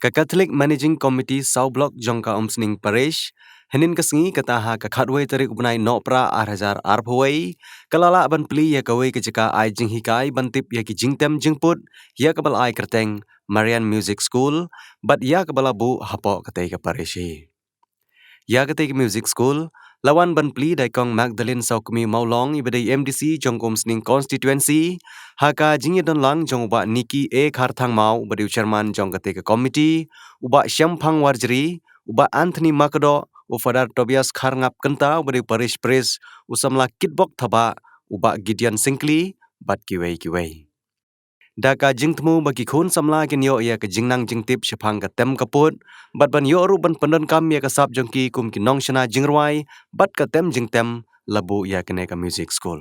Ka Catholic Managing Committee Sau Blok Jongka Omsning Parish Henin kasengi kataha ka khatway tarik ubnai nopra 8,000 arphaway kalala ban pli ya kaway kajika ai jinghikai bantip ya ki jingtem jingput ya kabal ai kerteng Marian Music School bat ya kabala bu hapo katai ka parishi ya katai music school lawan ban pli dai kong Magdalene Saukmi Maulong ibadai MDC jongkom sning constituency haka jingi don lang jong uba Niki A Kharthang Mau badiu chairman jong katai ka committee uba Syampang Warjri uba Anthony Makado Ufadar Tobias Kharngap Kenta beri Parish Pres usamla kitbok thaba uba Gideon Singkli bat kiwei. Daka jingtmu bagi khun samla kinyo ya ke jingnang jingtip shapang ka tem kaput bat ban yo ru ban pandon kam ya ka sap jongki kum kinong shana jingrwai bat ka tem jingtem labu ya kene ka music school.